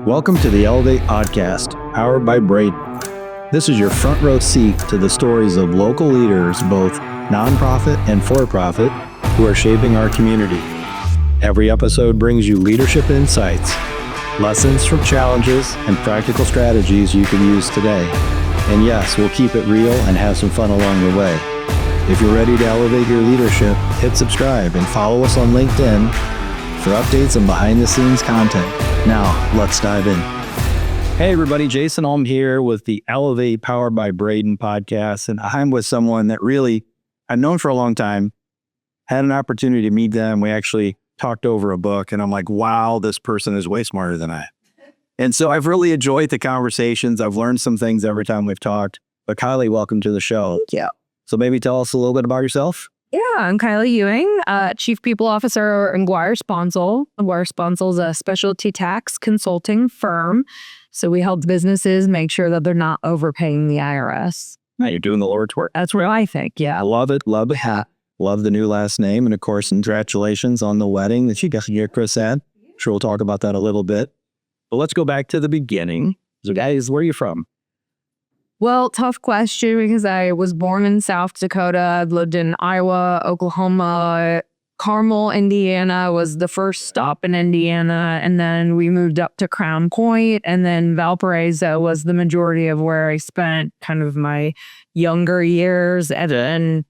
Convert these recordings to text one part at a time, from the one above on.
Welcome to the Elevate Podcast, powered by Braden. This is your front row seat to the stories of local leaders, both nonprofit and for-profit, who are shaping our community. Every episode brings you leadership insights, lessons from challenges, and practical strategies you can use today. And yes, we'll keep it real and have some fun along the way. If you're ready to elevate your leadership, hit subscribe and follow us on LinkedIn for updates and behind-the-scenes content. Now, let's dive in. Hey everybody, Jason Ulm here with the Elevate Powered by Braden podcast, and I'm with someone that really I've known for a long time, had an opportunity to meet them. We actually talked over a book, and I'm like, wow, this person is way smarter than I am. And so I've really enjoyed the conversations. I've learned some things every time we've talked. But Kiley, welcome to the show. Thank you. So maybe tell us a little bit about yourself. Yeah, I'm Kiley Ewing, Chief People Officer at McGuire Sponsel. McGuire Sponsel is a specialty tax consulting firm. So we help businesses make sure that they're not overpaying the IRS. Now you're doing the Lord's work. That's what I think, yeah. I love it. Love it. Love the new last name. And of course, congratulations on the wedding that you got your Chris had. I'm sure we'll talk about that a little bit. But let's go back to the beginning. So guys, where are you from? Well, tough question because I was born in South Dakota. I've lived in Iowa, Oklahoma. Carmel, Indiana was the first stop in Indiana. And then we moved up to Crown Point. And then Valparaiso was the majority of where I spent kind of my younger years. And then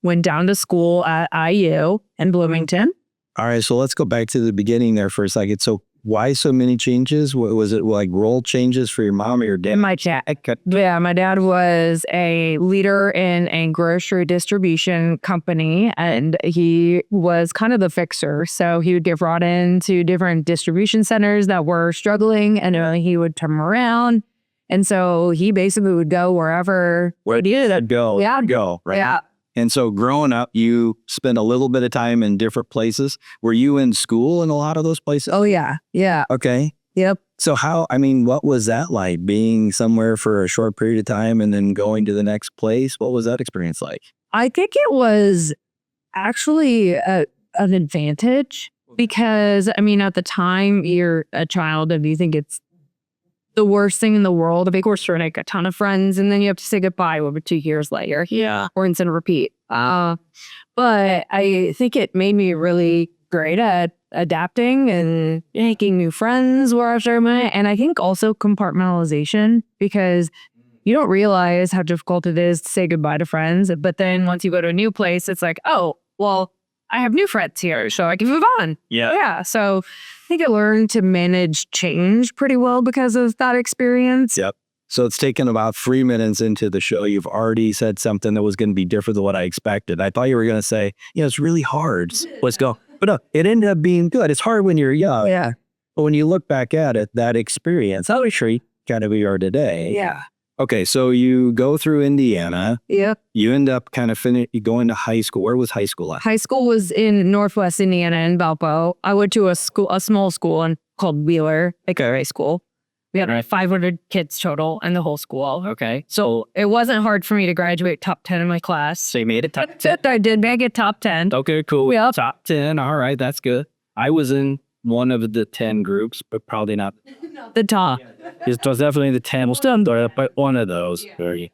went down to school at IU in Bloomington. All right, so let's go back to the beginning there for a second. So why so many changes? Was it like role changes for your mom or your dad? My dad was a leader in a grocery distribution company, and he was kind of the fixer. So he would get brought into different distribution centers that were struggling, and he would turn them around. And so he basically would go wherever. Where did that go? Yeah. Go, right? Yeah. And so growing up, you spent a little bit of time in different places. Were you in school in a lot of those places? Oh, yeah. Yeah. Okay. Yep. So what was that like, being somewhere for a short period of time and then going to the next place? What was that experience like? I think it was actually an advantage because, at the time, you're a child and you think it's the worst thing in the world. Of course, you're like a ton of friends, and then you have to say goodbye over 2 years later. Yeah. Or rinse and repeat. But I think it made me really great at adapting and making new friends where I was from. And I think also compartmentalization, because you don't realize how difficult it is to say goodbye to friends. But then once you go to a new place, it's like, oh, well, I have new friends here, so I can move on. Yeah. Yeah. So I think I learned to manage change pretty well because of that experience. Yep. So it's taken about 3 minutes into the show. You've already said something that was going to be different than what I expected. I thought you were going to say, it's really hard. Let's go. But no, it ended up being good. It's hard when you're young. Yeah. But when you look back at it, that experience, obviously, kind of who you are today. Yeah. Okay, so you go through Indiana. Yep. You end up kind of going to high school. Where was high school at? High school was in Northwest Indiana in Valpo. I went to a small school called Wheeler, like a high school. We had 500 kids total in the whole school. Okay. So it wasn't hard for me to graduate top 10 in my class. So you made it top 10? I did make it top 10. Okay, cool. Yep. Top 10. All right, that's good. I was in one of the 10 groups, but probably not. The top. It was definitely the 10. We'll still but one of those. Yeah.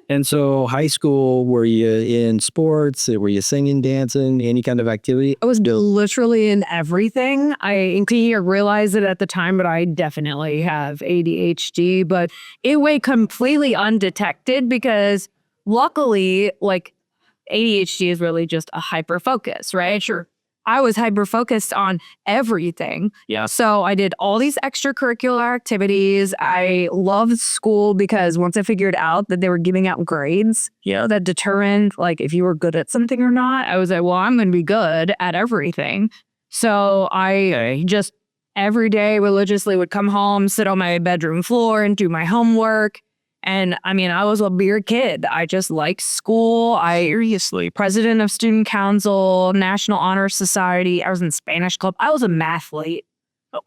And so high school, were you in sports? Were you singing, dancing, any kind of activity? I was literally in everything. I didn't realize it at the time, but I definitely have ADHD. But it went completely undetected because luckily, ADHD is really just a hyper focus, right? Sure. I was hyper-focused on everything. Yeah. So I did all these extracurricular activities. I loved school because once I figured out that they were giving out grades, that determined if you were good at something or not, I was like, well, I'm going to be good at everything. So I just every day religiously would come home, sit on my bedroom floor and do my homework. And I was a weird kid. I just liked school. Seriously, president of student council, National Honor Society. I was in Spanish club. I was a mathlete.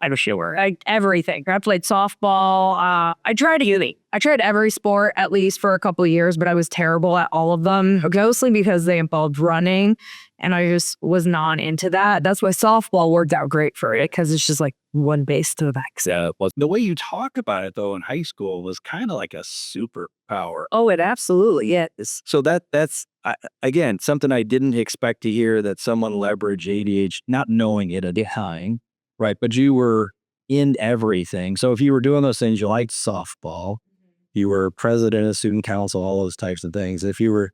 I was sure. Everything. I played softball. I tried uni. I tried every sport at least for a couple of years, but I was terrible at all of them, mostly because they involved running, and I just was not into that. That's why softball worked out great for it, because it's just like one base to the back. The way you talk about it though in high school was kind of like a superpower. Oh, it absolutely is. So that's again something I didn't expect to hear, that someone leveraged ADHD, not knowing it at the time, right? But you were in everything. So if you were doing those things, you liked softball, you were president of student council, all those types of things. As you're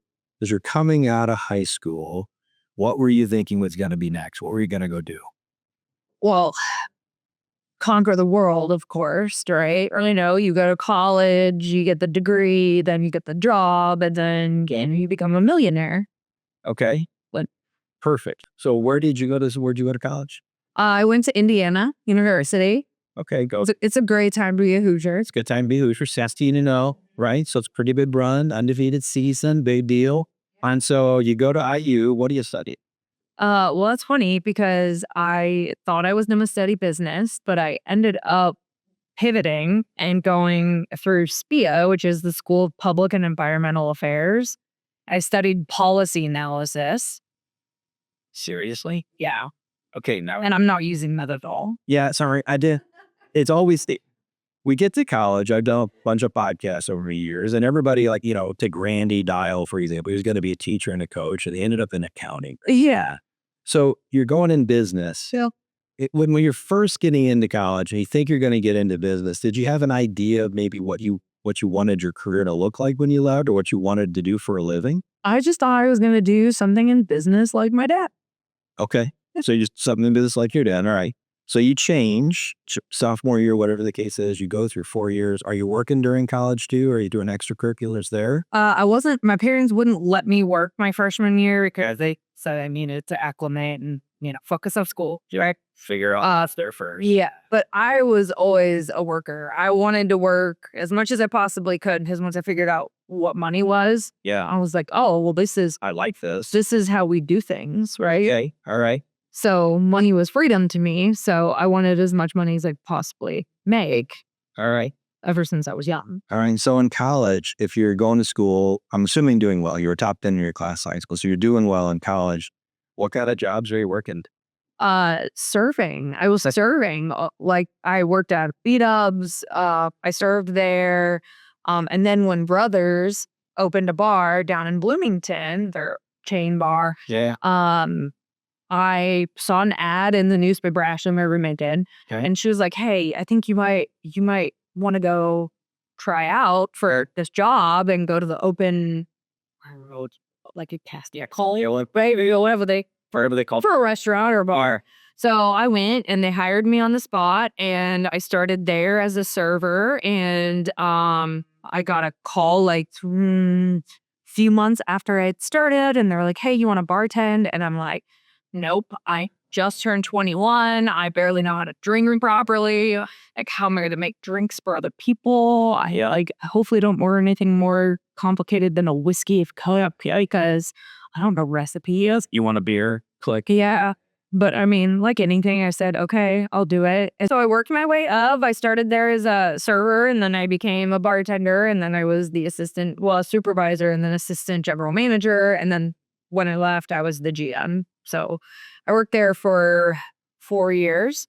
coming out of high school, what were you thinking was going to be next? What were you going to go do? Well, conquer the world, of course, right? Or, you go to college, you get the degree, then you get the job, and then you become a millionaire. Okay. What? Perfect. So where'd you go to college? I went to Indiana University. Okay, go. It's a great time to be a Hoosier. It's a good time to be a Hoosier. 16-0, right? So it's a pretty big run, undefeated season, big deal. And so you go to IU. What do you study? Well, it's funny because I thought I was going to study business, but I ended up pivoting and going through SPO, which is the School of Public and Environmental Affairs. I studied policy analysis. Seriously? Yeah. Okay, now. And I'm not using that at all. Yeah, sorry, I did. It's always we get to college. I've done a bunch of podcasts over the years, and everybody, take Randy Dial, for example. He was going to be a teacher and a coach, and they ended up in accounting. Yeah. So you're going in business. Yeah. When you're first getting into college and you think you're going to get into business, did you have an idea of maybe what you wanted your career to look like when you left, or what you wanted to do for a living? I just thought I was going to do something in business like my dad. Okay. So you just something in business like your dad. All right. So you change sophomore year, whatever the case is, you go through 4 years. Are you working during college too? Or are you doing extracurriculars there? I wasn't. My parents wouldn't let me work my freshman year because they said I needed to acclimate and, focus on school. Right? Figure out what's there first. Yeah. But I was always a worker. I wanted to work as much as I possibly could, because once I figured out what money was, I was like, oh, well, I like this. This is how we do things, right? Okay. All right. So money was freedom to me. So I wanted as much money as I possibly make. All right. Ever since I was young. All right. So in college, if you're going to school, I'm assuming doing well. You were top 10 in your class high school. So you're doing well in college. What kind of jobs are you working? Serving. I was serving. I worked at B-Dubs. I served there. And then when Brothers opened a bar down in Bloomington, their chain bar. Yeah. I saw an ad in the newspaper, Ashley, my roommate did, and she was like, "Hey, I think you might want to go try out for this job and go to the open, like a call it, baby, or whatever they call for a restaurant or a bar." So I went and they hired me on the spot, and I started there as a server, and I got a call few months after I'd started, and they're like, "Hey, you want to bartend?" And I'm like, nope, I just turned 21. I barely know how to drink properly. Like, how am I going to make drinks for other people? I hopefully don't order anything more complicated than a whiskey cup, because I don't know recipes. You want a beer? Click. Yeah. But I mean, like anything, I said, okay, I'll do it. And so I worked my way up. I started there as a server, and then I became a bartender, and then I was the supervisor, and then assistant general manager. And then when I left, I was the GM. So I worked there for 4 years.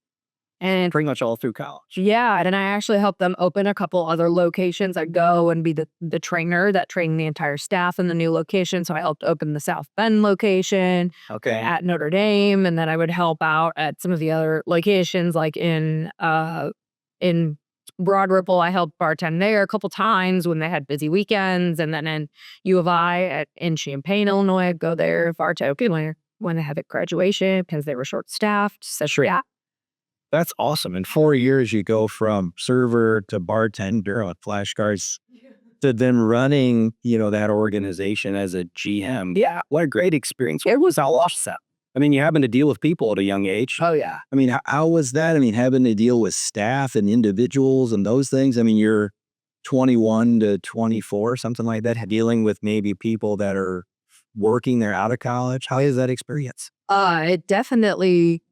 And pretty much all through college. Yeah. And I actually helped them open a couple other locations. I'd go and be the trainer that trained the entire staff in the new location. So I helped open the South Bend location at Notre Dame. And then I would help out at some of the other locations, like in Broad Ripple. I helped bartend there a couple times when they had busy weekends. And then in U of I in Champaign, Illinois, I'd go there bartend when I had a graduation because they were short-staffed. So yeah. That's awesome. In 4 years, you go from server to bartender on flashcards to then running, that organization as a GM. Yeah. What a great experience. It was all offset. I mean, you having to deal with people at a young age. Oh, yeah. I mean, how was that? I mean, having to deal with staff and individuals and those things. I mean, you're 21 to 24, something like that, dealing with maybe people that are working there out of college. How is that experience? It definitely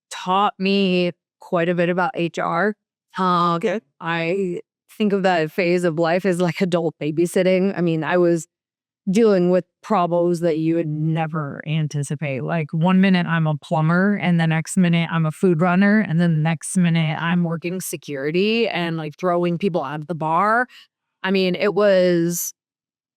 taught me quite a bit about HR. Okay. I think of that phase of life as like adult babysitting. I mean, I was dealing with problems that you would never anticipate. Like one minute I'm a plumber and the next minute I'm a food runner. And then the next minute I'm working security and like throwing people out of the bar. I mean, it was,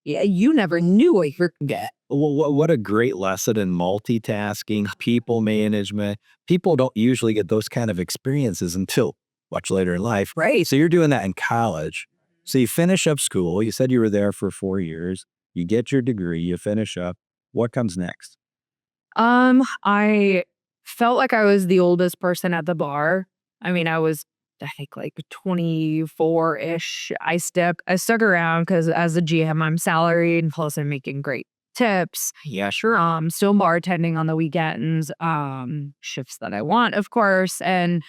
yeah, you never knew what you were going to get. Well, what a great lesson in multitasking, people management. People don't usually get those kind of experiences until much later in life. Right. So you're doing that in college. So you finish up school. You said you were there for 4 years. You get your degree. You finish up. What comes next? I felt like I was the oldest person at the bar. I mean, I was, I think, like 24-ish. I stuck around because as a GM, I'm salaried and plus I'm making great tips. Yeah, sure. Still bartending on the weekends, shifts that I want, of course. And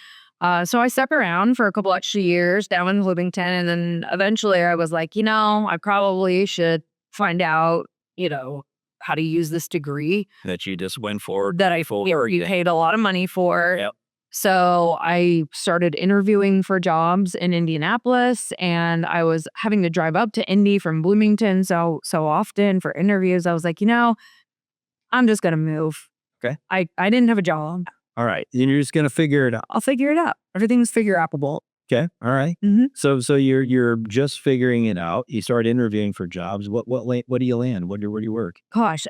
so I stuck around for a couple extra years down in Bloomington. And then eventually I was like, I probably should find out, how to use this degree That you just went for. that I paid a lot of money for. Yep. So I started interviewing for jobs in Indianapolis, and I was having to drive up to Indy from Bloomington so often for interviews. I was like, I'm just gonna move. Okay. I didn't have a job. All right. And you're just going to figure it out. I'll figure it out. Everything's figure outable. Okay. All right. Mm-hmm. So you're just figuring it out. You start interviewing for jobs. What do you land? Where do you work? Gosh.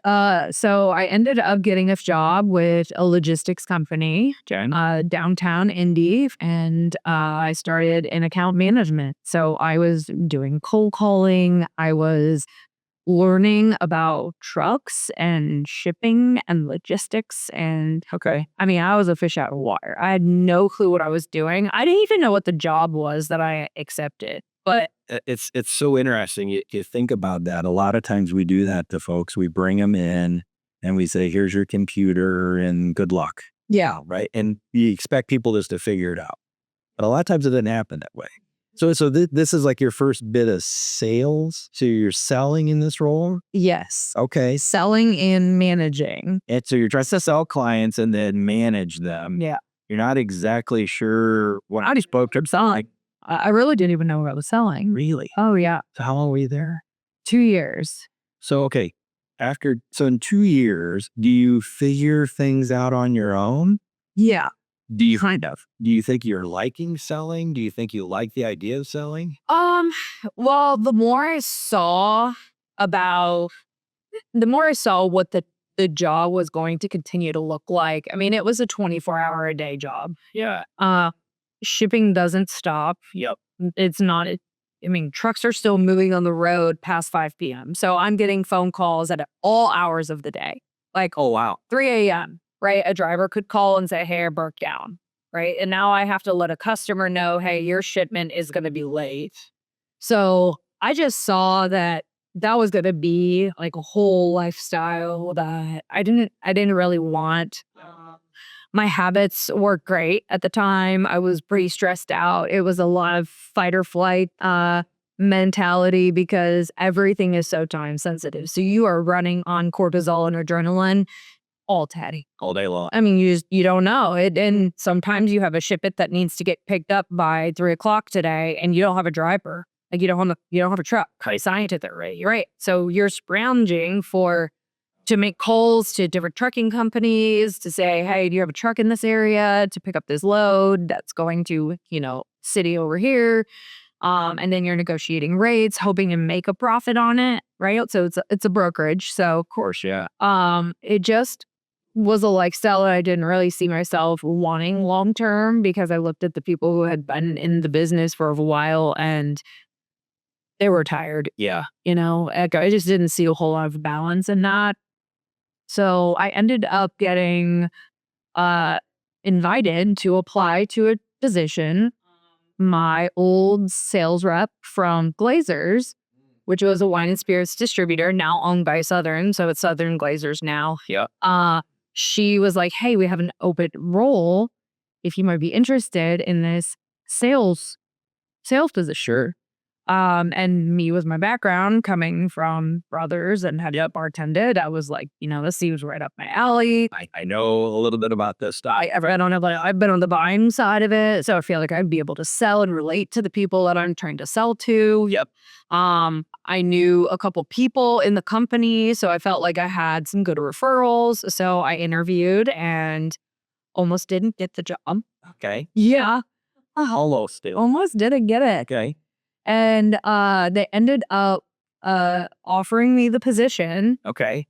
So I ended up getting a job with a logistics company, downtown Indy, and I started in account management. So I was doing cold calling. I was learning about trucks and shipping and logistics. And Okay. I mean, I was a fish out of water. I had no clue what I was doing. I didn't even know what the job was that I accepted. But It's so interesting. You think about that. A lot of times we do that to folks. We bring them in and we say, here's your computer and good luck. yeah, Right. And you expect people just to figure it out. But a lot of times it doesn't happen that way. So this is like your first bit of sales. So you're selling in this role. yes. Okay. Selling and managing. And so you're trying to sell clients and then manage them. Yeah. You're not exactly sure what I just spoke to selling. I really didn't even know what I was selling. really. Oh, yeah. So how long were you there? 2 years. So, okay. So in 2 years, do you figure things out on your own? Yeah. Do you think you're liking selling? Do you think you like the idea of selling? Well, the more I saw what the job was going to continue to look like. I mean, it was a 24-hour a day job. Yeah. Shipping doesn't stop. Yep. It's not, I mean, trucks are still moving on the road past 5 p.m. So I'm getting phone calls at all hours of the day. Like, Oh, wow. 3 a.m., right? A driver could call and say, hey, I broke down, right? And now I have to let a customer know, hey, your shipment is going to be late. So I just saw that was going to be like a whole lifestyle that I didn't really want. My habits were great at the time. I was pretty stressed out. It was a lot of fight or flight mentality because everything is so time sensitive. So you are running on cortisol and adrenaline all day long. I mean, you don't know it, and sometimes you have a shipment that needs to get picked up by 3:00 today, and you don't have a driver. Like you don't have a truck assigned to that, right? So you're scrounging to make calls to different trucking companies to say, hey, do you have a truck in this area to pick up this load that's going to city over here? And then you're negotiating rates, hoping to make a profit on it, right? So it's a brokerage. So Of course, yeah. it just was a lifestyle that I didn't really see myself wanting long term because I looked at the people who had been in the business for a while and they were tired. Yeah. I just didn't see a whole lot of balance in that. So I ended up getting invited to apply to a position. My old sales rep from Glazers, which was a wine and spirits distributor, now owned by Southern, so it's Southern Glazers now. Yeah. She was like, hey, we have an open role if you might be interested in this sales position. And me with my background coming from brothers and had bartended, I was like, this seems right up my alley. I know a little bit about this stuff. I've been on the buying side of it, so I feel like I'd be able to sell and relate to the people that I'm trying to sell to. Yep. I knew a couple people in the company, so I felt like I had some good referrals. So I interviewed and almost didn't get the job. Okay. Yeah. Almost still. Almost didn't get it. Okay. And they ended up offering me the position. Okay.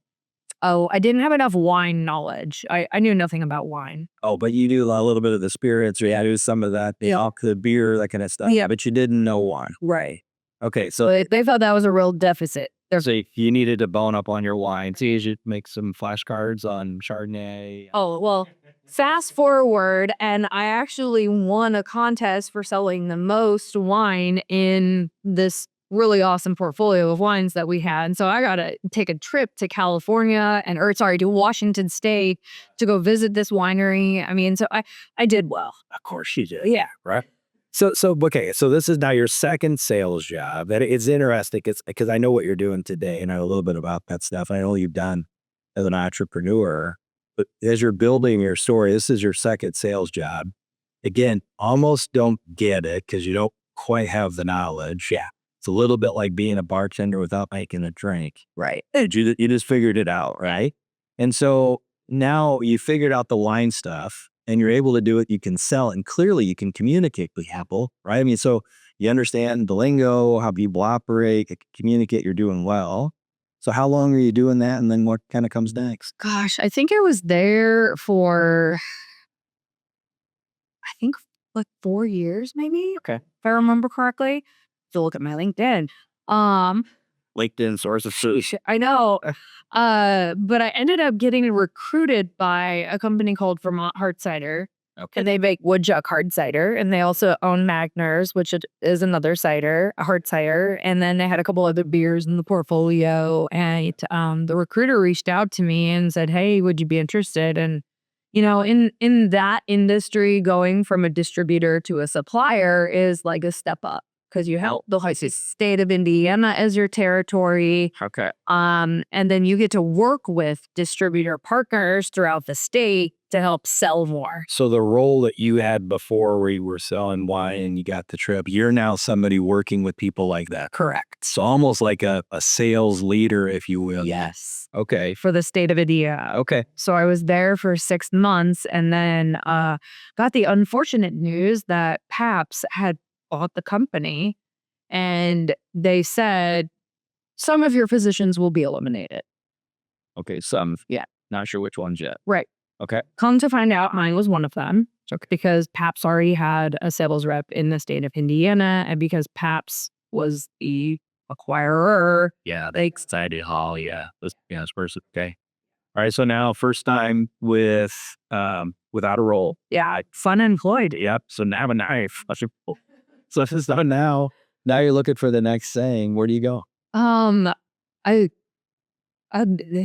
Oh, I didn't have enough wine knowledge. I knew nothing about wine. Oh, but you knew a little bit of the spirits, or you had to do some of that, the beer, that kind of stuff. Yeah. But you didn't know wine. Right. Okay. So They thought that was a real deficit. you needed to bone up on your wine. So you should make some flashcards on Chardonnay. Oh, well, fast forward, and I actually won a contest for selling the most wine in this really awesome portfolio of wines that we had. And so I got to take a trip to California to Washington State to go visit this winery. I mean, so I did well. Of course you did. Yeah. Right. So okay. So this is now your second sales job. That it's interesting. It's because I know what you're doing today, and I know a little bit about that stuff. I know you've done as an entrepreneur, but as you're building your story, this is your second sales job. Again, almost don't get it because you don't quite have the knowledge. Yeah. It's a little bit like being a bartender without making a drink. Right. You just figured it out, right? And so now you figured out the wine stuff and you're able to do it. You can sell it, and clearly you can communicate with people, right? I mean, so you understand the lingo, how people operate, communicate, you're doing well. So how long are you doing that? And then what kind of comes next? Gosh, I think I was there for, like 4 years, maybe. Okay. If I remember correctly. To look at my LinkedIn. LinkedIn source of truth. I know. But I ended up getting recruited by a company called Vermont Hard Cider. Okay. And they make woodchuck hard cider. And they also own Magners, which is another cider, a hard cider. And then they had a couple other beers in the portfolio. And the recruiter reached out to me and said, hey, would you be interested? And, in that industry, going from a distributor to a supplier is like a step up. Because you have the whole state of Indiana as your territory. Okay. And then you get to work with distributor partners throughout the state to help sell more. So the role that you had before where you were selling wine and you got the trip, you're now somebody working with people like that. Correct. So almost like a sales leader, if you will. Yes. Okay. For the state of Indiana. Okay. So I was there for 6 months and then got the unfortunate news that Pabst had bought the company and they said some of your positions will be eliminated. Okay, some. Yeah. Not sure which ones yet. Right. Okay. Come to find out, mine was one of them. Okay. Because Pabst already had a sales rep in the state of Indiana, and because Pabst was the acquirer. Yeah, they excited hall. Yeah. This person. Okay. All right. So now first time with without a role. Yeah. Fun employed. Yep. So now a knife. So now you're looking for the next thing. Where do you go? It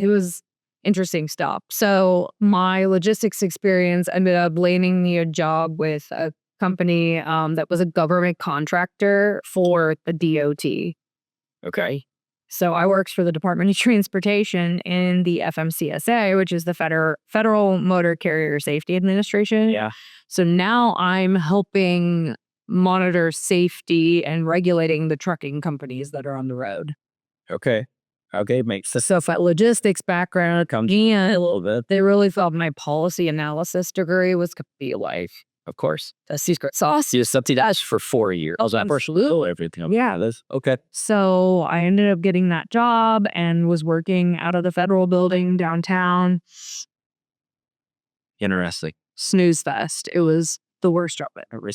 was interesting stuff. So my logistics experience ended up landing me a job with a company that was a government contractor for the DOT. Okay. So I worked for the Department of Transportation in the FMCSA, which is the Federal Motor Carrier Safety Administration. Yeah. So now I'm helping monitor safety and regulating the trucking companies that are on the road. Okay. Okay, makes sense. So if that logistics background Comes a little bit. They really thought my policy analysis degree was going to be like, of course, the secret sauce. You subsidized for 4 years. Absolutely. Everything. Yeah. This. Okay. So I ended up getting that job and was working out of the federal building downtown. Interesting. Snooze fest. It was the worst job ever.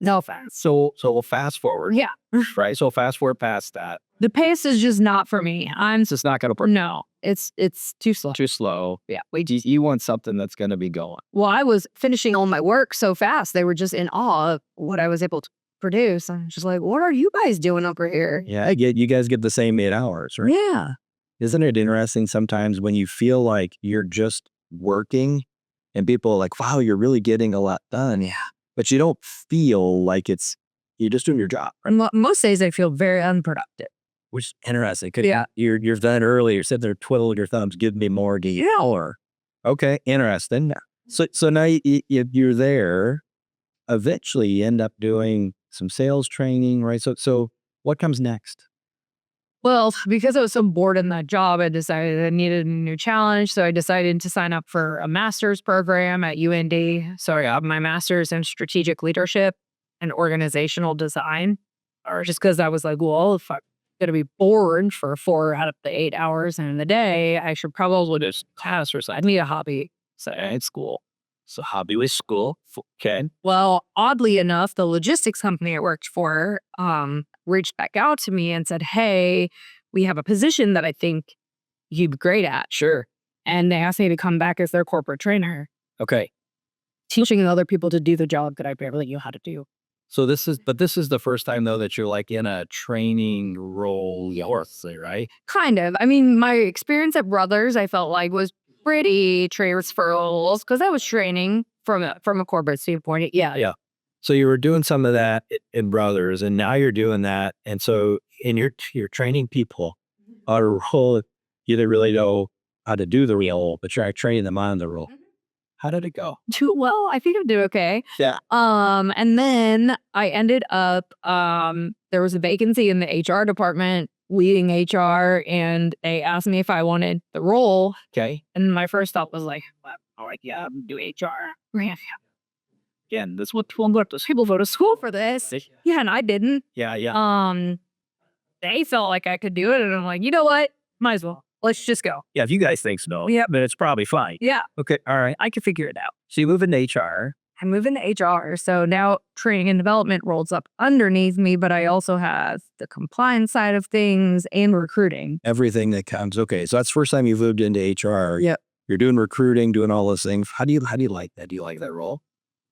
No offense. So we'll fast forward. Yeah. Right. So fast forward past that. The pace is just not for me. It's just not going to work. No, it's too slow. Too slow. Yeah. You want something that's going to be going. Well, I was finishing all my work so fast. They were just in awe of what I was able to produce. I'm just like, what are you guys doing over here? Yeah, you guys get the same 8 hours, right? Yeah. Isn't it interesting sometimes when you feel like you're just working and people are like, wow, you're really getting a lot done. Yeah. But you don't feel like it's You're just doing your job. And most days I feel very unproductive. Which is interesting. 'Cause Yeah. You're done early. You're sitting there twiddling your thumbs. Give me more detail. Or okay, interesting. So now you're there. Eventually, you end up doing some sales training, right? So what comes next? Well, because I was so bored in that job, I decided I needed a new challenge. So I decided to sign up for a master's program at UND. So I got my master's in strategic leadership and organizational design. Or just because I was like, well, if I'm going to be bored for 4 out of the 8 hours in the day, I should probably just pass or I need a hobby. So it's school. So hobby was school. Okay. Well, oddly enough, the logistics company I worked for reached back out to me and said, hey, we have a position that I think you'd be great at. Sure. And they asked me to come back as their corporate trainer, Okay. teaching other people to do the job that I barely knew how to do. So this is the first time though that you're like in a training role, right? Kind of. I mean, my experience at Brothers, I felt like was pretty transferable because I was training from a corporate standpoint. Yeah. Yeah. So you were doing some of that in Brothers, and now you're doing that, and so you're training people on a role you didn't really know how to do the role, but you're training them on the role. How did it go? Well, I think I'm doing okay. Yeah. And then I ended up there was a vacancy in the HR department leading HR, and they asked me if I wanted the role. Okay. And my first thought was like, well, yeah, do HR. Yeah. Again, that's what people go to school for this. Yeah, and I didn't. Yeah. They felt like I could do it, and I'm like, you know what? Might as well. Let's just go. Yeah. If you guys think so, Yeah, then it's probably fine. Yeah. Okay. All right. I can figure it out. So you move into HR. I move into HR. So now training and development rolls up underneath me, but I also have the compliance side of things and recruiting. Everything that comes. Okay. So that's the first time you've moved into HR. Yep. You're doing recruiting, doing all those things. How do you like that? Do you like that role?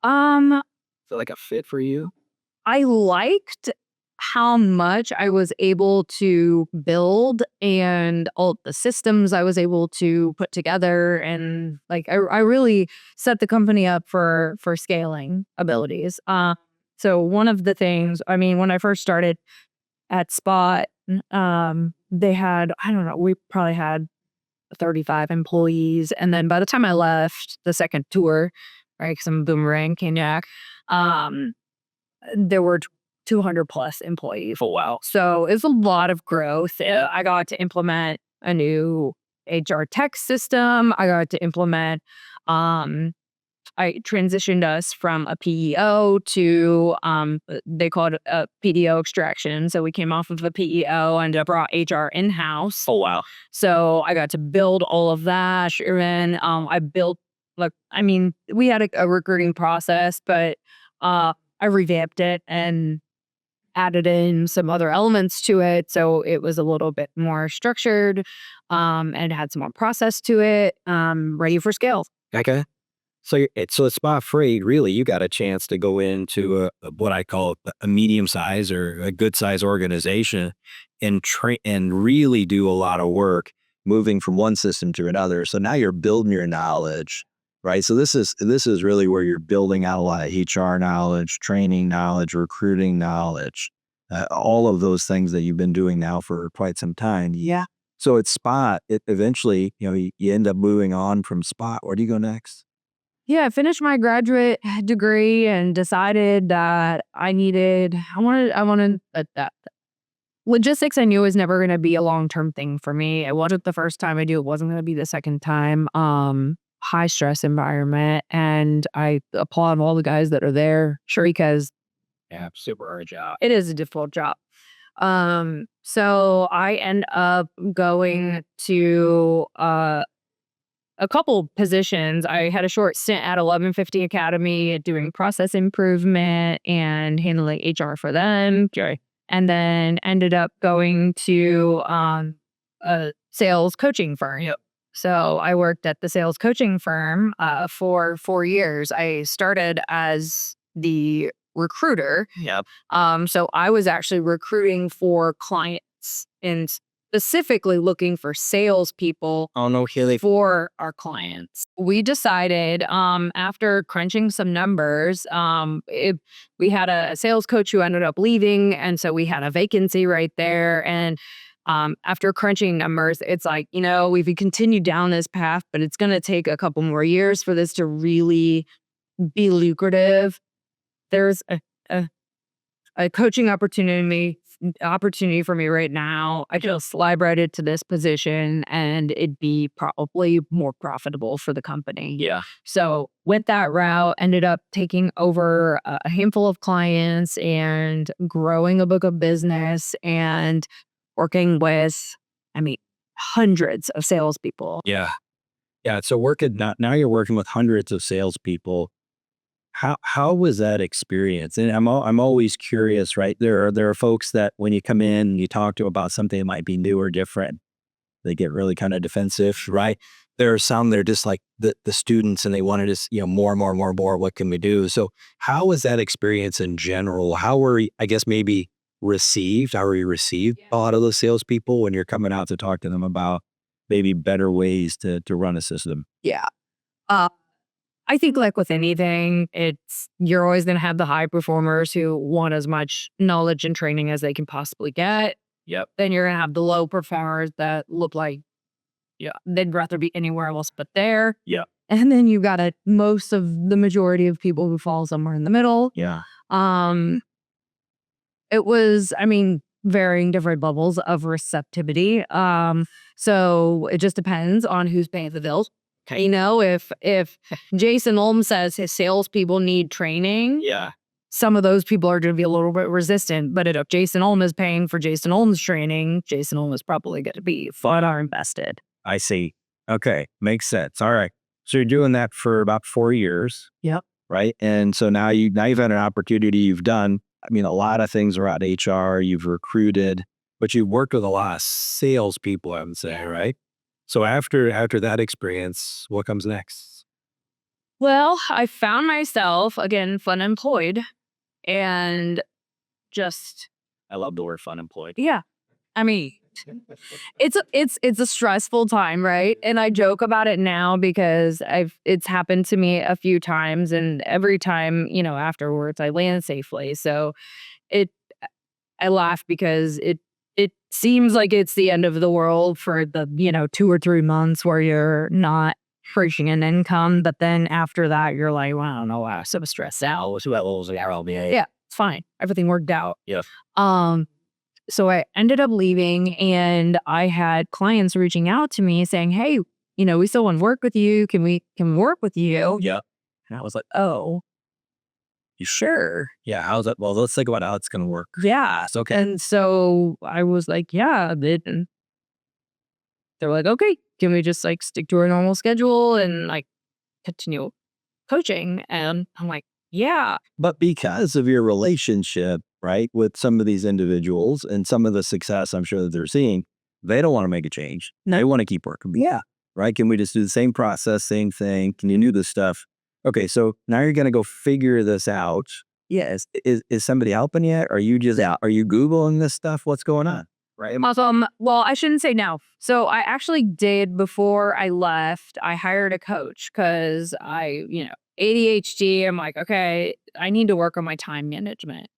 Um, Feel like a fit for you? I liked how much I was able to build and all the systems I was able to put together, and like I really set the company up for scaling abilities. So one of the things, I mean, when I first started at Spot, they had, I don't know, we probably had 35 employees, and then by the time I left the second tour, right, because I'm a boomerang caniac, there were 200 plus employees. Oh, wow. So it's a lot of growth. I got to implement a new HR tech system. I got to implement, I transitioned us from a PEO to, they called it a PDO extraction. So we came off of a PEO and brought HR in-house. Oh, wow. So I got to build all of that. And I built, we had a recruiting process, but I revamped it and added in some other elements to it. So it was a little bit more structured and had some more process to it, ready for scale. Okay. So it's Spot Freight, really, you got a chance to go into what I call a medium size or a good size organization and really do a lot of work moving from one system to another. So now you're building your knowledge, right? So this is really where you're building out a lot of HR knowledge, training knowledge, recruiting knowledge, all of those things that you've been doing now for quite some time. Yeah. So at Spot, eventually, you end up moving on from Spot. Where do you go next? Yeah, I finished my graduate degree and decided that I wanted that. Logistics I knew was never going to be a long-term thing for me. It wasn't the first time I do. It wasn't going to be the second time. High stress environment. And I applaud all the guys that are there. Sure. Because super hard job. It is a difficult job. So I end up going to, a couple positions. I had a short stint at 1150 Academy doing process improvement and handling HR for them. Okay. And then ended up going to a sales coaching firm. Yep. So I worked at the sales coaching firm for 4 years. I started as the recruiter. Yep. So I was actually recruiting for clients and specifically looking for salespeople Oh no, Kiley. for our clients. We decided after crunching some numbers, we had a sales coach who ended up leaving, and so we had a vacancy right there. And after crunching numbers, it's like, we've continued down this path, but it's going to take a couple more years for this to really be lucrative. There's a coaching opportunity for me right now. I just slide right into this position and it'd be probably more profitable for the company. Yeah. So went that route, ended up taking over a handful of clients and growing a book of business and working with, hundreds of salespeople. Yeah. Yeah. So now you're working with hundreds of salespeople. How was that experience? And I'm always curious, right? There are folks that when you come in and you talk to about something that might be new or different, they get really kind of defensive, right? There are some they're just like the students and they want to just, more. What can we do? So how was that experience in general? How were you, I guess maybe received? How were you received by a lot of those salespeople when you're coming out to talk to them about maybe better ways to run a system? Yeah. I think like with anything, you're always going to have the high performers who want as much knowledge and training as they can possibly get. Yep. Then you're going to have the low performers that look like, they'd rather be anywhere else but there. Yeah. And then you got most of the majority of people who fall somewhere in the middle. Yeah. It was, varying different levels of receptivity. So it just depends on who's paying the bills. Okay. If Jason Olm says his salespeople need training, some of those people are going to be a little bit resistant. But if Jason Olm is paying for Jason Olm's training, Jason Olm is probably going to be far invested. I see. Okay. Makes sense. All right. So you're doing that for about 4 years. Yep. Right. And so now you've had an opportunity. You've done, a lot of things around HR. You've recruited, but you've worked with a lot of salespeople, I would say, right? So after that experience, what comes next? Well, I found myself, again, fun employed and just... I love the word fun employed. Yeah. It's a stressful time, right? And I joke about it now because it's happened to me a few times, and every time, afterwards I land safely. So I laugh because it seems like it's the end of the world for the, 2 or 3 months where you're not appreciating an income. But then after that, you're like, well, I don't know, wow, so stressed out. Yeah, it's fine. Everything worked out. Yeah. So I ended up leaving and I had clients reaching out to me saying, hey, we still want to work with you. Can we work with you? Yeah. And I was like, oh, sure. Yeah. How's that? Well, let's think about how it's going to work. Yeah. It's okay. And so I was like, yeah. And they're like, okay, can we just stick to our normal schedule and continue coaching? And I'm like, yeah. But because of your relationship, right, with some of these individuals and some of the success I'm sure that they're seeing, they don't want to make a change. No. They want to keep working. Yeah. Right. Can we just do the same process, same thing? Can you do this stuff? Okay. So now you're going to go figure this out. Yes. Is somebody helping you? Are you Googling this stuff? What's going on? Right. Well, I shouldn't say no. So I actually did, before I left, I hired a coach because ADHD, I'm like, okay, I need to work on my time management.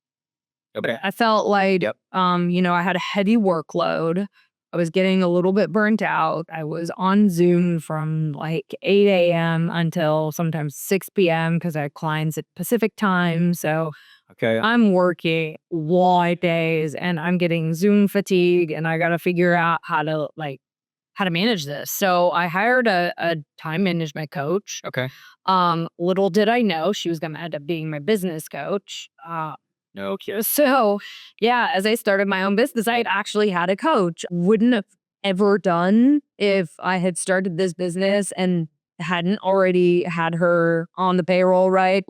Okay. I felt like, I had a heavy workload. I was getting a little bit burnt out. I was on Zoom from 8 a.m. until sometimes 6 p.m. because I had clients at Pacific time. So I'm working wide days and I'm getting Zoom fatigue and I got to figure out how to manage this. So I hired a time management coach. Okay. Little did I know she was going to end up being my business coach. No kidding. So, yeah, as I started my own business, I had actually had a coach. Wouldn't have ever done if I had started this business and hadn't already had her on the payroll, right?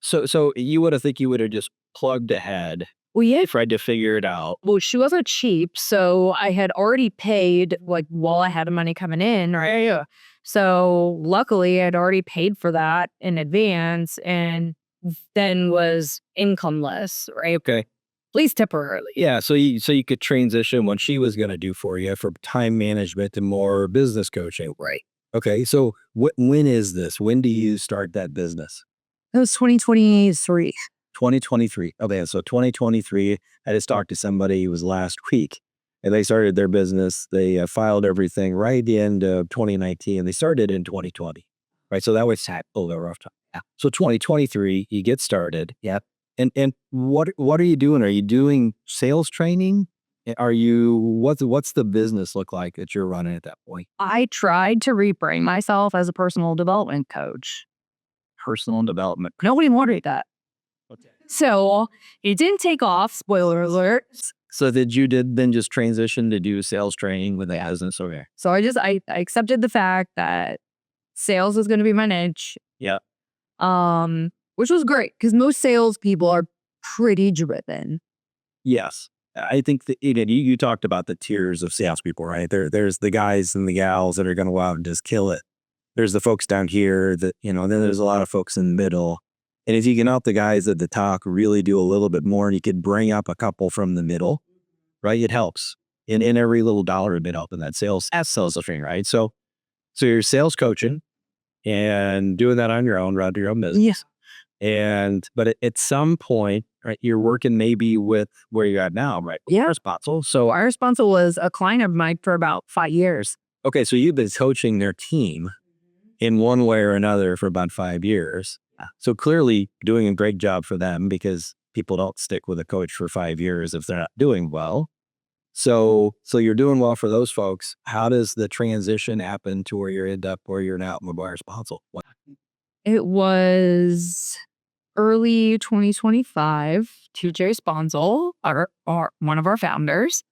So you would have just plugged ahead. Well, yeah. Tried to figure it out. Well, she wasn't cheap, so I had already paid while I had money coming in, right? Yeah. So luckily, I'd already paid for that in advance, and then was incomeless, right? Okay. least temporarily. Yeah, so you could transition what she was going to do for you for time management to more business coaching. Right. Okay, so when is this? When do you start that business? It was 2023. 2023. Okay, so 2023, I just talked to somebody, it was last week, and they started their business. They filed everything right at the end of 2019, and they started in 2020, right? So that was a little rough time. Yeah. So 2023, you get started. Yep. And what are you doing? Are you doing sales training? Are you what's the business look like that you're running at that point? I tried to rebrand myself as a personal development coach. Personal development. Nobody wanted that. Okay. So it didn't take off. Spoiler alert. So then just transition to do sales training with the business? Okay. So I accepted the fact that sales is going to be my niche. Yeah. Which was great because most salespeople are pretty driven. Yes. I think that you talked about the tiers of salespeople, right? There's the guys and the gals that are going to go out and just kill it. There's the folks down here that, then there's a lot of folks in the middle. And if you can help the guys at the top really do a little bit more, and you could bring up a couple from the middle, right? It helps. In every little dollar would help in that sales thing, right? So you're sales coaching and doing that on your own, run your own business. Yes. But at some point, right, you're working maybe with where you're at now, right? Yeah. Sponsel. So Our Sponsel was a client of mine for about 5 years. okay, so you've been coaching their team in one way or another for about 5 years. So clearly doing a great job for them, because people don't stick with a coach for 5 years if they're not doing well. So you're doing well for those folks. How does the transition happen to where you end up where you're now at McGuire Sponsel? It was early 2025. TJ Sponsel, our one of our founders,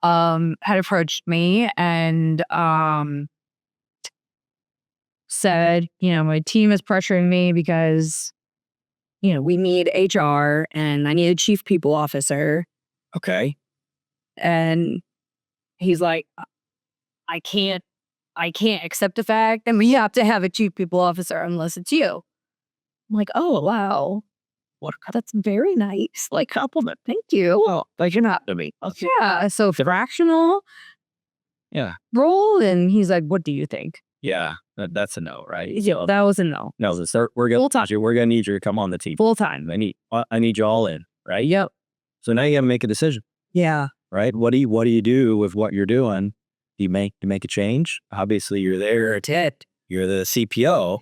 had approached me and said, my team is pressuring me because, we need HR and I need a chief people officer. Okay. And he's like, I can't accept the fact that we have to have a chief people officer unless it's you. I'm like, oh, wow. That's very nice. Like, compliment. Thank you. Well, like you're not to me. Okay. Yeah. So fractional Yeah. role. And he's like, what do you think? Yeah. That's a no, right? Yeah, that was a no. No, we're Full time. gonna need you to come on the team. Full time. I need you all in, right? Yep. So now you gotta make a decision, Yeah. right? What do you do with what you're doing? Do you make a change? Obviously, you're there. You're the CPO.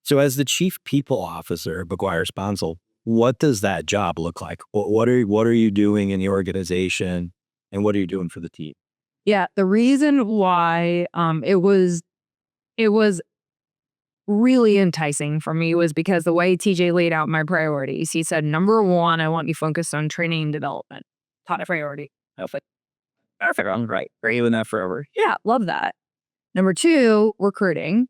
So as the chief people officer of McGuire Sponsel, what does that job look like? What are you doing in the organization, and what are you doing for the team? Yeah. The reason why it was really enticing for me was because the way TJ laid out my priorities. He said, number one, I want you focused on training and development. Top priority. Perfect. I'm right. Are you in that forever? Yeah, love that. Number two, recruiting.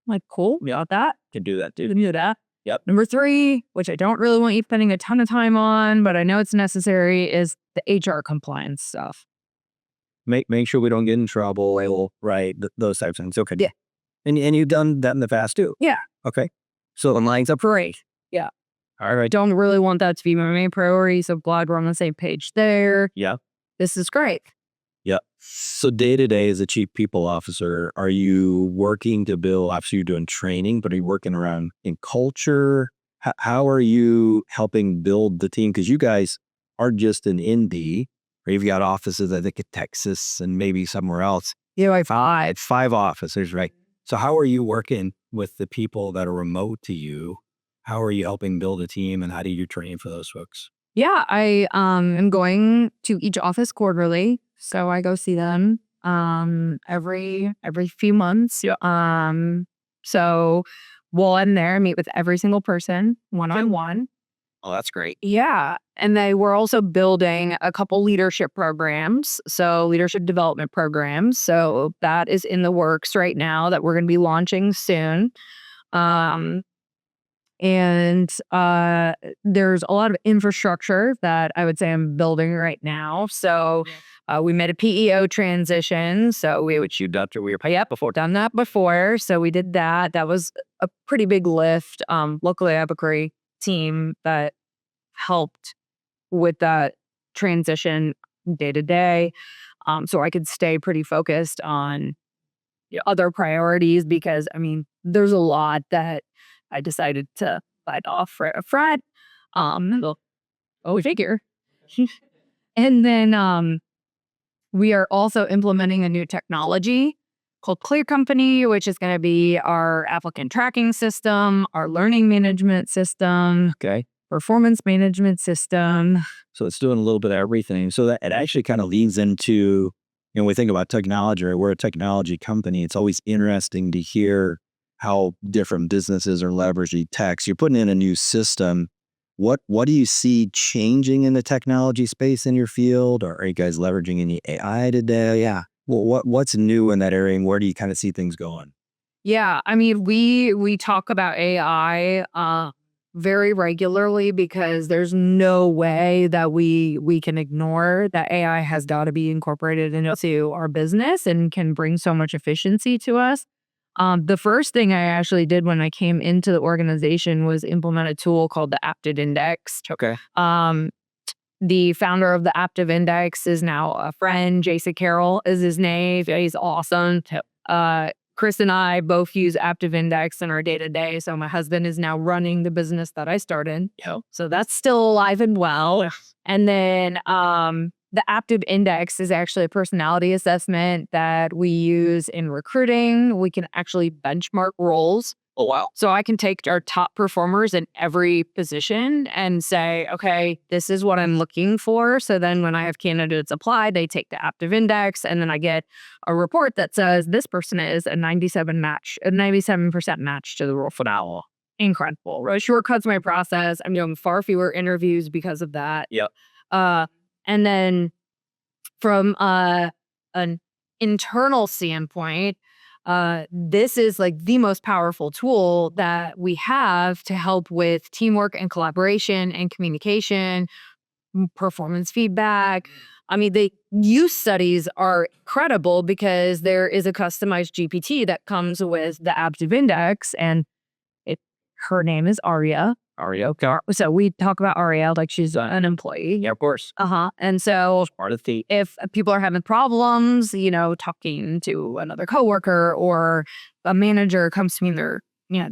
I'm like, cool, we got that. Can do that, We dude. can do that. Yep. Number three, which I don't really want you spending a ton of time on, but I know it's necessary, is the HR compliance stuff. Make sure we don't get in trouble, right? Those types of things. Okay. Yeah. And you've done that in the past too. Yeah. Okay. So the lines up. Great. Yeah. All right. Don't really want that to be my main priority, so glad we're on the same page there. Yeah. This is great. Yeah. So day to day as a chief people officer, are you working to build, obviously you're doing training, but are you working around in culture? How are you helping build the team? Because you guys aren't just an Indy, or you've got offices, I think, in Texas and maybe somewhere else. Yeah, like five. 5 officers, right? So how are you working with the people that are remote to you? How are you helping build a team, and how do you train for those folks? Yeah, I am going to each office quarterly, so I go see them every few months. Yeah. So while I'm there, I meet with every single person one-on-one. Oh, that's great. Yeah, and they were also building a couple leadership programs, so leadership development programs. So that is in the works right now that we're going to be launching soon. And there's a lot of infrastructure that I would say I'm building right now. So we made a PEO transition. So which you've done done that before. So we did that. That was a pretty big lift. Luckily, I have a great team that helped with that transition day to day. So I could stay pretty focused on other priorities because, I mean, there's a lot that I decided to bite off for a Fred. We figure. And then we are also implementing a new technology called Clear Company, which is going to be our applicant tracking system, our learning management system, Okay. performance management system. So it's doing a little bit of everything. So that it actually kind of leads into, when we think about technology, or we're a technology company, it's always interesting to hear how different businesses are leveraging tech. So you're putting in a new system. What do you see changing in the technology space in your field? Or are you guys leveraging any AI today? Yeah. Well, what's new in that area, and where do you kind of see things going? Yeah, I mean, we talk about AI very regularly because there's no way that we can ignore that AI has got to be incorporated into our business and can bring so much efficiency to us. The first thing I actually did when I came into the organization was implement a tool called the Apted Index. Okay. The founder of the Aptive Index is now a friend. Jason Carroll is his name. He's awesome. Chris and I both use Aptive Index in our day-to-day. So my husband is now running the business that I started. Yep. So that's still alive and well. And then the Aptive Index is actually a personality assessment that we use in recruiting. We can actually benchmark roles. Oh, wow. So I can take our top performers in every position and say, okay, this is what I'm looking for. So then when I have candidates apply, they take the Aptive Index, and then I get a report that says this person is a 97% match to the role. Phenomenal. Incredible. It shortcuts my process. I'm doing far fewer interviews because of that. Yep. And then from an internal standpoint, this is like the most powerful tool that we have to help with teamwork and collaboration and communication, performance feedback. I mean, the use studies are credible because there is a customized GPT that comes with the Aptive Index, and her name is Aria. Aria, okay. So we talk about Aria like she's an employee. Yeah, of course. And so Part of the if people are having problems, talking to another coworker or a manager comes to me and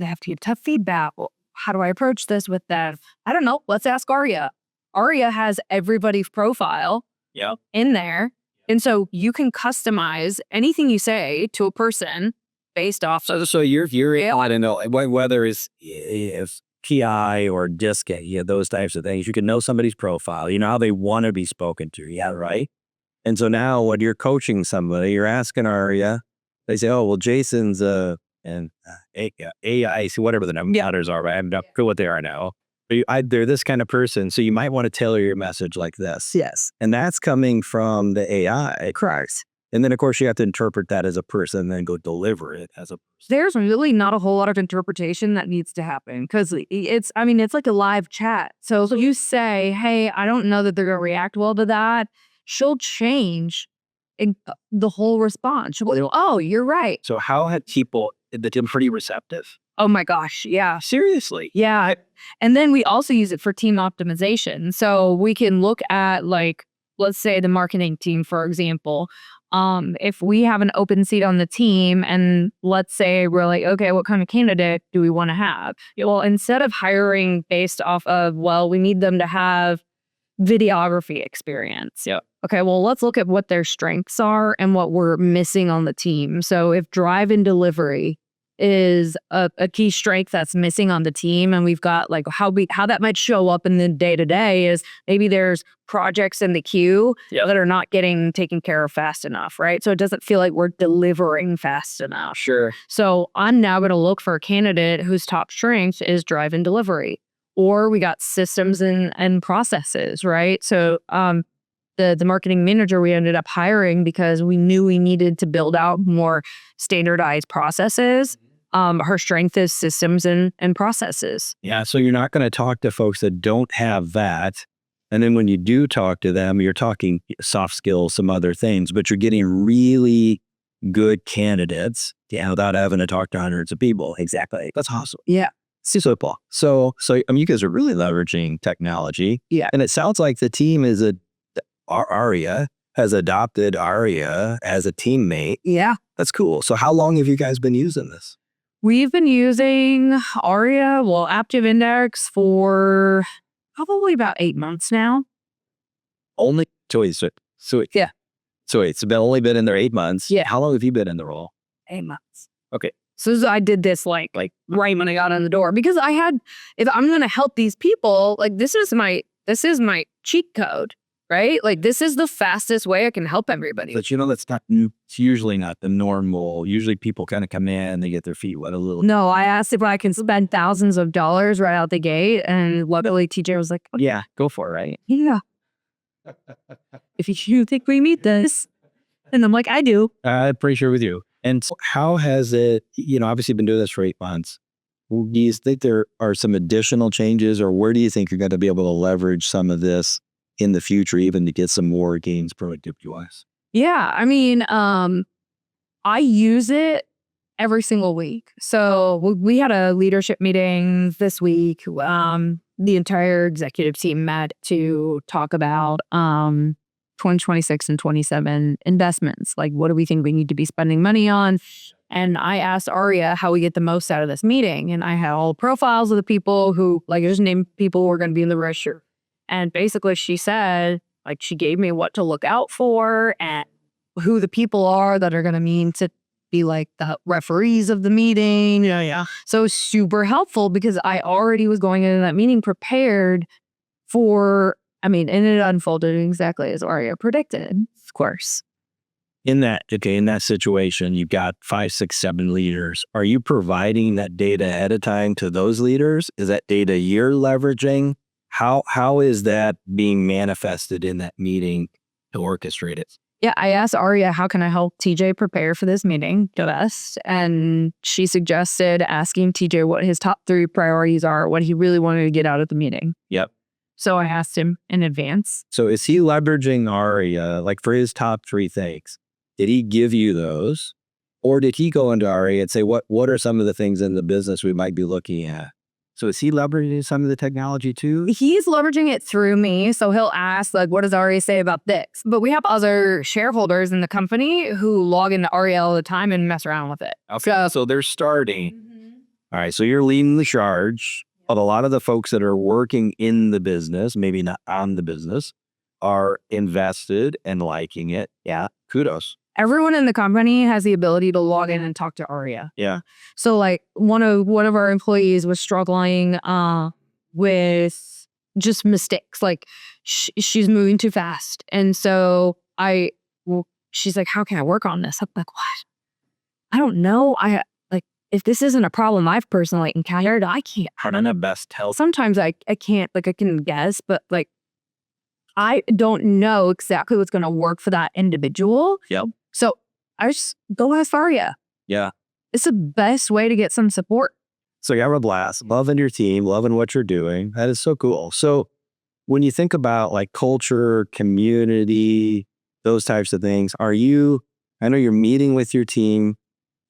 they have to give tough feedback. Well, how do I approach this with them? I don't know. Let's ask Aria. Aria has everybody's profile in there. And so you can customize anything you say to a person based off. So you're I don't know whether it's PI or DISC, those types of things. You can know somebody's profile. You know how they want to be spoken to. Yeah, right. And so now when you're coaching somebody, you're asking Aria, they say, oh, well, Jason's AI, whatever the numbers are, right? I'm not sure what they are now. They're this kind of person, so you might want to tailor your message like this. Yes. And that's coming from the AI. Correct. And then, of course, you have to interpret that as a person and then go deliver it as a person. There's really not a whole lot of interpretation that needs to happen because it's like a live chat. So if you say, hey, I don't know that they're going to react well to that, she'll change the whole response. She'll go, oh, you're right. So how had people been pretty receptive? Oh my gosh. Yeah. Seriously. Yeah. And then we also use it for team optimization. So we can look at let's say the marketing team, for example. If we have an open seat on the team and let's say we're like, okay, what kind of candidate do we want to have? Well, instead of hiring based off of, we need them to have videography experience. Yeah. Okay, well, let's look at what their strengths are and what we're missing on the team. So if drive and delivery is a key strength that's missing on the team, and we've got how that might show up in the day-to-day is maybe there's projects in the queue that are not getting taken care of fast enough, right? So it doesn't feel like we're delivering fast enough. Sure. So I'm now going to look for a candidate whose top strength is drive and delivery, or we got systems and processes, right? So the marketing manager we ended up hiring because we knew we needed to build out more standardized processes. Her strength is systems and processes. Yeah, so you're not going to talk to folks that don't have that. And then when you do talk to them, you're talking soft skills, some other things, but you're getting really good candidates without having to talk to hundreds of people. Exactly. That's awesome. Yeah. Super. So you guys are really leveraging technology. Yeah. And it sounds like the team is Aria has adopted Aria as a teammate. Yeah. That's cool. So how long have you guys been using this? We've been using Aria, Aptive Index for probably about 8 months now. Only so Yeah. So it's only been in there 8 months. Yeah. How long have you been in the role? 8 months. Okay. So I did this like right when I got in the door, because if I'm going to help these people, like this is my cheat code, right? Like this is the fastest way I can help everybody. But that's not new. It's usually not the normal. Usually people kind of come in, they get their feet wet a little. No, I asked if I can spend thousands of dollars right out the gate, and luckily TJ was like, okay, yeah, go for it, right? Yeah. If you think we need this. And I'm like, I do. I'm pretty sure with you. And so how has it, obviously been doing this for 8 months. Do you think there are some additional changes, or where do you think you're going to be able to leverage some of this in the future, even to get some more gains productivity-wise? Yeah. I mean, I use it every single week. So we had a leadership meeting this week. The entire executive team met to talk about 2026 and 27 investments. Like, what do we think we need to be spending money on? And I asked Aria how we get the most out of this meeting. And I had all profiles of the people who, like, just named people who are going to be in the register. And basically she said, like, she gave me what to look out for and who the people are that are going to mean to be like the referees of the meeting. Yeah. So super helpful, because I already was going into that meeting prepared for, and it unfolded exactly as Aria predicted, of course. In that situation, you've got 5, 6, 7 leaders. Are you providing that data ahead of time to those leaders? Is that data you're leveraging? How is that being manifested in that meeting to orchestrate it? Yeah, I asked Aria, how can I help TJ prepare for this meeting the best? And she suggested asking TJ what his top 3 priorities are, what he really wanted to get out of the meeting. Yep. So I asked him in advance. So is he leveraging Aria, like for his top 3 things? Did he give you those? Or did he go into Aria and say, what are some of the things in the business we might be looking at? So is he leveraging some of the technology too? He's leveraging it through me. So he'll ask, like, what does Aria say about this? But we have other shareholders in the company who log into Aria all the time and mess around with it. Okay. So they're starting. Mm-hmm. All right. So you're leading the charge. But a lot of the folks that are working in the business, maybe not on the business, are invested and liking it. Yeah. Kudos. Everyone in the company has the ability to log in and talk to Aria. Yeah. So like one of our employees was struggling with just mistakes. Like she's moving too fast. And so she's like, how can I work on this? I'm like, what? I don't know. If this isn't a problem I've personally encountered, I can't. Hard on the best help. Sometimes I can't, I can guess, but I don't know exactly what's going to work for that individual. Yep. So I just go ask Aria. Yeah. It's the best way to get some support. So you have a blast, loving your team, loving what you're doing. That is so cool. So when you think about like culture, community, those types of things, I know you're meeting with your team,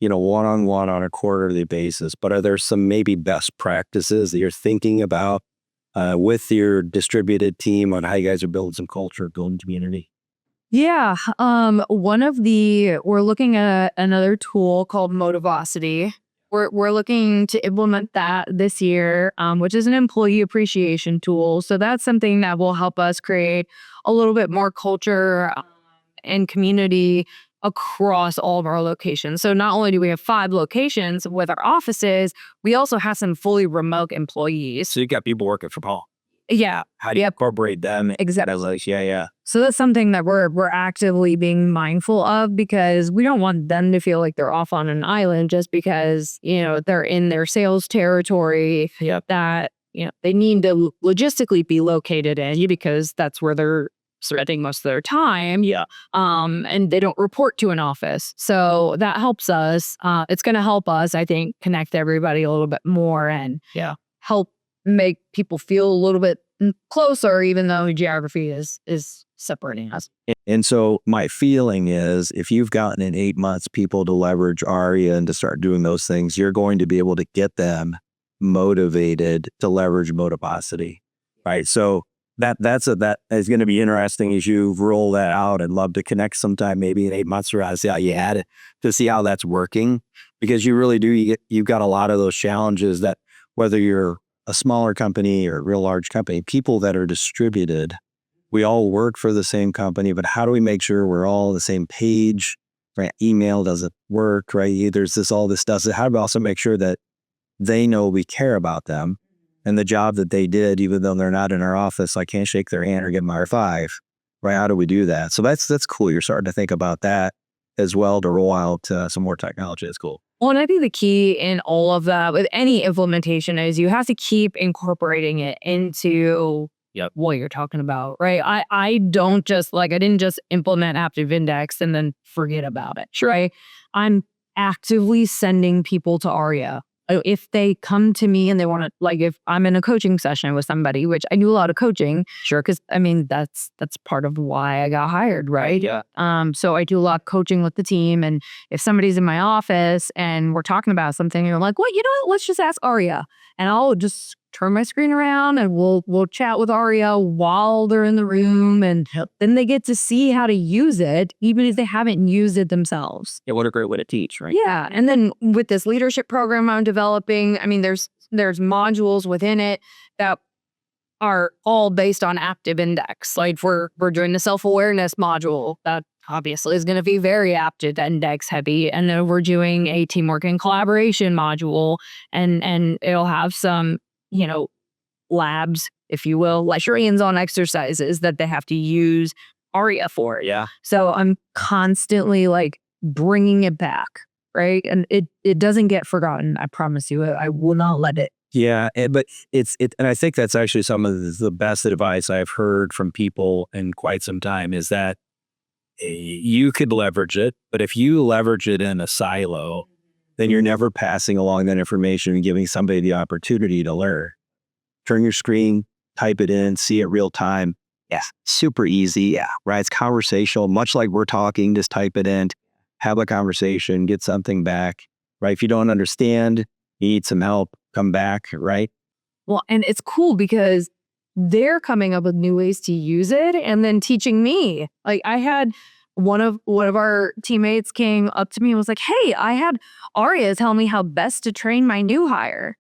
one-on-one on a quarterly basis, but are there some maybe best practices that you're thinking about with your distributed team on how you guys are building some culture, building community? Yeah. We're looking at another tool called Motivosity. We're looking to implement that this year, which is an employee appreciation tool. So that's something that will help us create a little bit more culture and community across all of our locations. So not only do we have 5 locations with our offices, we also have some fully remote employees. So you got people working from home. Yeah. How do you incorporate them? Exactly. Yeah. So that's something that we're actively being mindful of, because we don't want them to feel like they're off on an island just because, they're in their sales territory. Yep. That, they need to logistically be located in, because that's where they're spending most of their time. Yeah. And they don't report to an office. So that helps us. It's going to help us, I think, connect everybody a little bit more and help make people feel a little bit closer, even though geography is separating us. And so my feeling is, if you've gotten in 8 months people to leverage Aria and to start doing those things, you're going to be able to get them motivated to leverage Motivosity, right? So That is going to be interesting as you roll that out. I'd love to connect sometime, maybe in 8 months or see how you had it, to see how that's working, because you really do. You've got a lot of those challenges that, whether you're a smaller company or a real large company, people that are distributed, we all work for the same company, but how do we make sure we're all on the same page? Right? Email doesn't work, right? There's all this stuff. So how do we also make sure that they know we care about them and the job that they did, even though they're not in our office? I can't shake their hand or give them our five, right? How do we do that? So that's cool. You're starting to think about that as well to roll out some more technology. That's cool. Well, and I think the key in all of that with any implementation is you have to keep incorporating it into what you're talking about, right? I don't just I didn't just implement Active Index and then forget about it, right? I'm actively sending people to ARIA. If they come to me and they want to, if I'm in a coaching session with somebody, which I do a lot of coaching, sure, because I mean that's part of why I got hired, right? Yeah. So I do a lot of coaching with the team, and if somebody's in my office and we're talking about something, you're like, "Well, let's just ask ARIA," and I'll just turn my screen around and we'll chat with ARIA while they're in the room, and then they get to see how to use it, even if they haven't used it themselves. Yeah, what a great way to teach, right? Yeah, and then with this leadership program I'm developing, I mean, there's modules within it that are all based on Active Index. Like we're doing the self-awareness module that obviously is going to be very Active Index heavy, and then we're doing a teamwork and collaboration module, and it'll have some labs, if you will, like hands-on exercises that they have to use ARIA for. Yeah. So I'm constantly bringing it back, right? And it doesn't get forgotten. I promise you. I will not let it. Yeah, but and I think that's actually some of the best advice I've heard from people in quite some time, is that you could leverage it, but if you leverage it in a silo, then you're never passing along that information and giving somebody the opportunity to learn. Turn your screen, type it in, see it real time. Yeah, super easy. Yeah, right. It's conversational, much like we're talking. Just type it in, have a conversation, get something back. Right. If you don't understand, you need some help, come back. Right. Well, and it's cool because they're coming up with new ways to use it and then teaching me. Like I had one of our teammates came up to me and was like, "Hey, I had ARIA tell me how best to train my new hire."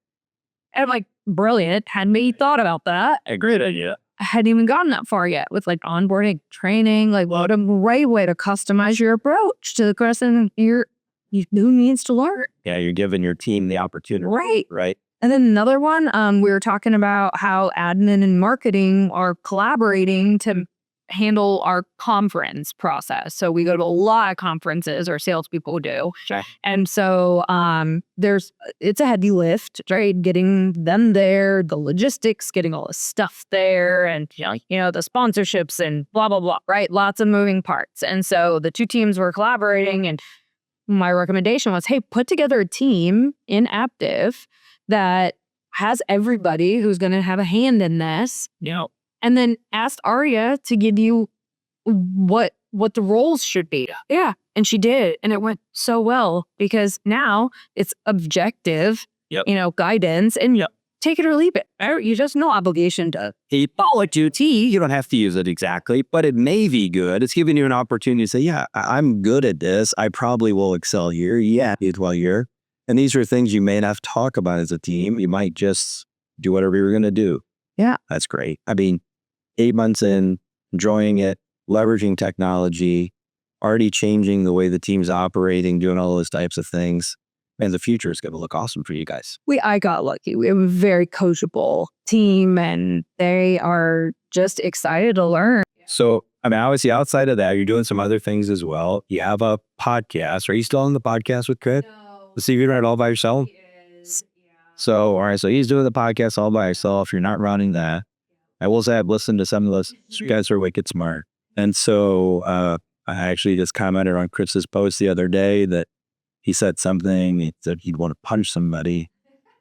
And I'm like, brilliant. Hadn't maybe thought about that. A great idea. I hadn't even gotten that far yet with onboarding, training, what a great way to customize your approach to the person who needs to learn. Yeah, you're giving your team the opportunity. Right. Right. And then another one, we were talking about how admin and marketing are collaborating to handle our conference process. So we go to a lot of conferences, or salespeople do. Sure. And so it's a heavy lift, right? Getting them there, the logistics, getting all the stuff there, and the sponsorships and blah, blah, blah, right? Lots of moving parts. And so the two teams were collaborating, and my recommendation was, hey, put together a team in Aptiv that has everybody who's going to have a hand in this. Yeah. And then asked ARIA to give you what the roles should be. Yeah. And she did. And it went so well because now it's objective, guidance, and take it or leave it. You just no obligation to. Follow it, you don't have to use it exactly, but it may be good. It's giving you an opportunity to say, yeah, I'm good at this. I probably will excel here. Yeah, you do well here. And these are things you may not have to talk about as a team. You might just do whatever you're going to do. Yeah. That's great. I mean, 8 months in, enjoying it, leveraging technology, already changing the way the team's operating, doing all those types of things. And the future is going to look awesome for you guys. I got lucky. We have a very coachable team, and they are just excited to learn. So, I mean, obviously outside of that, you're doing some other things as well. You have a podcast. Are you still on the podcast with Chris? No. The Secret Right all by yourself? He is. Yeah. So, all right. So he's doing the podcast all by himself. You're not running that. I will say I've listened to some of those. You guys are wicked smart. And so I actually just commented on Chris's post the other day that he said something. He said he'd want to punch somebody.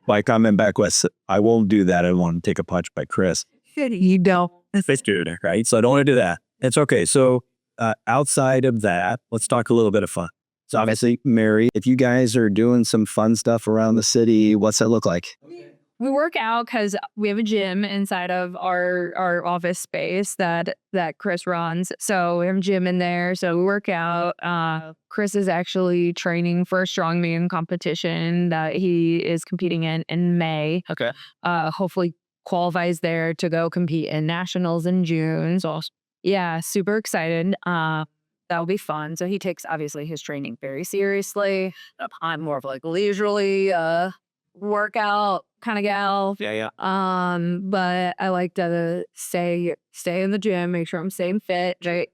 My comment back was, I won't do that. I want to take a punch by Chris. You don't. Let's do it, right? So I don't want to do that. It's okay. So outside of that, let's talk a little bit of fun. So obviously, Mary, if you guys are doing some fun stuff around the city, what's that look like? we work out because we have a gym inside of our office space that Chris runs. So we have a gym in there. So we work out. Chris is actually training for a strongman competition that he is competing in May. Okay. Hopefully qualifies there to go compete in nationals in June. That's awesome. Yeah, super excited. That'll be fun. So he takes obviously his training very seriously. I'm more of like leisurely workout kind of gal. Yeah. But I like to stay in the gym, make sure I'm staying fit. Right?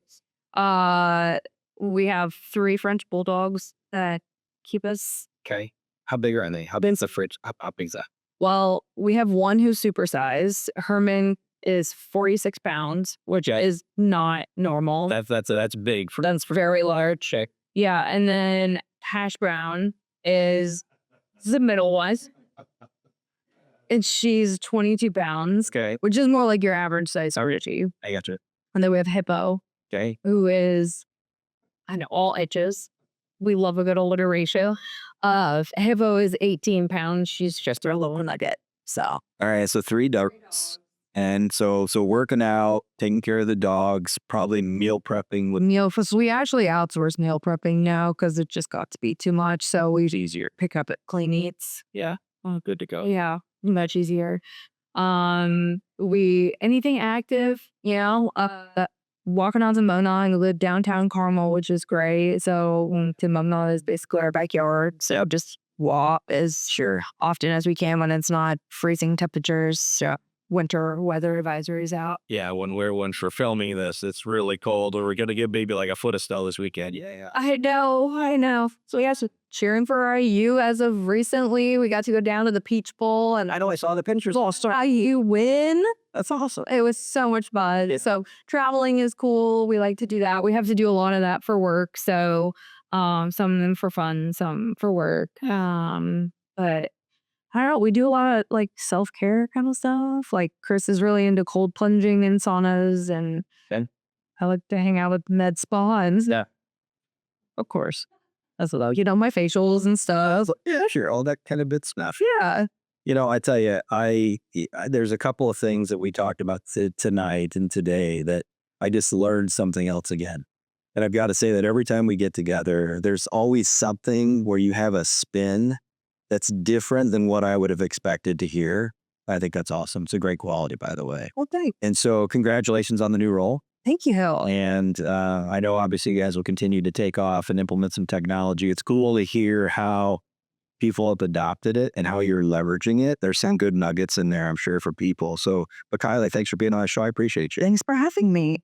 We have 3 French bulldogs that keep us. Okay. How big are they? How big's the fridge? How big's that? Well, we have one who's supersized. Herman is 46 pounds, which is not normal. That's big. That's very large. Check. Yeah, and then Hash Brown is the middle one. And she's 22 pounds, Okay. which is more like your average size Richie. I got you. And then we have Hippo, Okay. who is, I know, all itches. We love a good alliteration. Hippo is 18 pounds. She's just a little nugget. So, All right, so 3 dogs. And so working out, taking care of the dogs, probably meal prepping with so we actually outsource meal prepping now because it just got to be too much. So we easier pick up at Clean Eats. Yeah. Oh, good to go. Yeah, much easier. Anything active, walking on to Mona. We live downtown Carmel, which is great. So to Mona is basically our backyard. So just walk as often as we can when it's not freezing temperatures. So winter weather advisories out. Yeah, when we're filming this, it's really cold. Or we're gonna get maybe like a foot of snow this weekend. Yeah. I know. So yes, cheering for our IU as of recently. We got to go down to the Peach Bowl, and I know I saw the pictures. IU win. That's awesome. It was so much fun. Yeah. So traveling is cool. We like to do that. We have to do a lot of that for work. So some of them for fun, some for work. But I don't know. We do a lot of like self-care kind of stuff. Like Chris is really into cold plunging and saunas, and Okay. I like to hang out with med spa and Yeah. of course. that's what my facials and stuff. Yeah, sure, all that kind of bit stuff. Yeah. I tell you, there's a couple of things that we talked about tonight and today that I just learned something else again. And I've got to say that every time we get together, there's always something where you have a spin that's different than what I would have expected to hear. I think that's awesome. It's a great quality, by the way. Well, thanks. And so congratulations on the new role. Thank you. And I know obviously you guys will continue to take off and implement some technology. It's cool to hear how people have adopted it and how you're leveraging it. There's some good nuggets in there, I'm sure, for people. So, but Kiley, thanks for being on the show. I appreciate you. Thanks for having me.